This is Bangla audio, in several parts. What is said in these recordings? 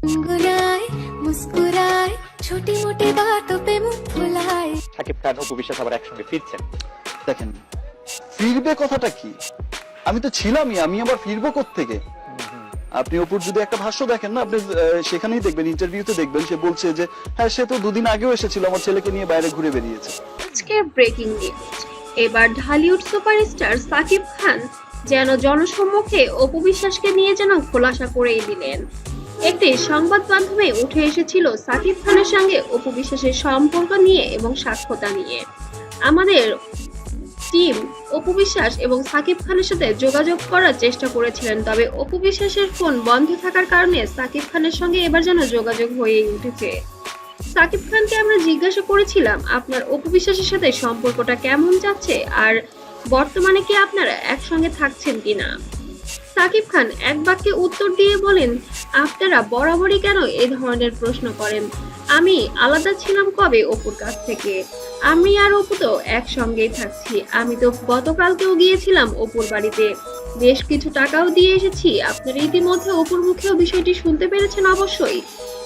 गुनगुनाए मुस्कुराए छोटी मोटी बातों पे मुंह फुलाए। শাকিব খান অপু বিশ্বাস আবার একসঙ্গে ফিরছেন। দেখেন ফিরবে কথাটা কি, আমি তো ছিলামই, আমি আবার ফিরবো কোত্থেকে? আপনি অপুর যদি একটা ভাষ্য দেখেন না, আপনি সেখানেই দেখবেন, ইন্টারভিউতে দেখবেন, সে বলছে যে হ্যাঁ সে তো দুদিন আগেও এসেছিল, আমার ছেলেকে নিয়ে বাইরে ঘুরে বেরিয়েছে। আজকের ব্রেকিং নিউজ, এবার ঢালিউড সুপারস্টার সাকিব খান যেন জনসম্মুখে অপু বিশ্বাসকে নিয়ে যেন খোলাসা করেই দিলেন। একটি সংবাদ মাধ্যমে উঠে এসেছিল সাকিব খানের সঙ্গে অপু বিশ্বাসের সম্পর্ক নিয়ে এবং সাক্ষাৎ নিয়ে। আমাদের টিম অপু বিশ্বাস এবং সাকিব খানের সাথে যোগাযোগ করার চেষ্টা করেছিলেন, তবে অপু বিশ্বাসের ফোন বন্ধ থাকার কারণে সাকিব খানের সঙ্গে এবার যেন যোগাযোগ হয়েই উঠেছে। সাকিব খানকে আমরা জিজ্ঞাসা করেছিলাম আপনার অপু বিশ্বাসের সাথে সম্পর্কটা কেমন যাচ্ছে আর বর্তমানে কি আপনারা একসঙ্গে থাকছেন কিনা। সাকিব খান এক বাক্যে উত্তর দিয়ে বলেন, আপনারা বরাবরই কেন এই ধরনের প্রশ্ন করেন? আমি আলাদা ছিলাম কবে অপুর কাছ থেকে? আমি আর অপু তো একসঙ্গেই থাকছি। আমি তো গতকালকেও গিয়েছিলাম অপুর বাড়িতে, বেশ কিছু টাকাও দিয়ে এসেছি। আপনারা ইতিমধ্যে অপুর মুখেও বিষয়টি শুনতে পেরেছেন অবশ্যই।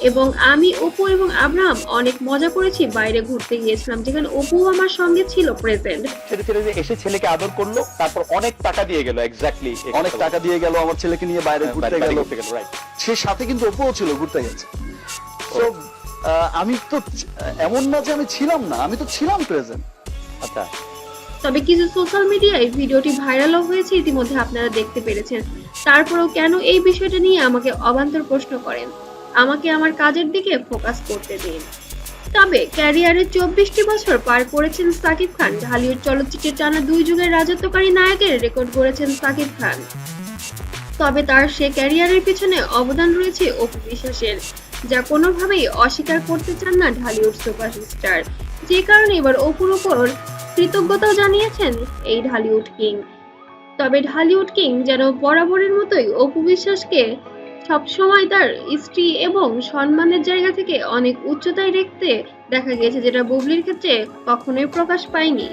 এবং আমি অপু এবং আব্রাহাম অনেক মজা করেছি, বাইরে ঘুরতে গিয়েছিলাম যেখানে অপু আমার সঙ্গে ছিল প্রেজেন্ট। ছেলে ছেলে যে এসে ছেলেকে আদর করলো, তারপর অনেক টাকা দিয়ে গেল, এক্স্যাক্টলি অনেক টাকা দিয়ে গেল, আমার ছেলেকে নিয়ে বাইরে ঘুরতে গেল, রাইট। সে সাথে কিন্তু অপুও ছিল, ঘুরতে গেছে। তো আমি তো এমন না যে আমি ছিলাম না, আমি তো ছিলাম প্রেজেন্ট। আচ্ছা, তবে কিছু সোশ্যাল মিডিয়ায় ভিডিওটি ভাইরালও হয়েছে, ইতিমধ্যে আপনারা দেখতে পেরেছেন। তারপরেও কেন এই বিষয়টা নিয়ে আমাকে অবান্তর প্রশ্ন করেন? আমাকে আমার কাজের দিকে ফোকাস করতে দিন। তবে ক্যারিয়ারে 24টি বছর পার করেছেন সাকিব খান। ঢালিউড চলচ্চিত্রের টানা 2 যুগের রাজত্বকারী নায়কের রেকর্ড গড়েছেন সাকিব খান। তবে তার সে ক্যারিয়ারের পিছনে অবদান রয়েছে অপু বিশ্বাসের, যা কোনোভাবেই অস্বীকার করতে চান না ঢালিউড সুপারস্টার। যে কারণে এবার অপুর উপর কৃতজ্ঞতাও জানিয়েছেন এই ঢালিউড কিং। তবে ঢালিউড কিং যেন বরাবরের মতোই অপু বিশ্বাসকে সবসময় তার স্ত্রী এবং সম্মানের জায়গা থেকে অনেক উচ্চতায় রাখতে দেখা গিয়েছে, যেটা বুবলির ক্ষেত্রে কখনোই প্রকাশ পায়নি।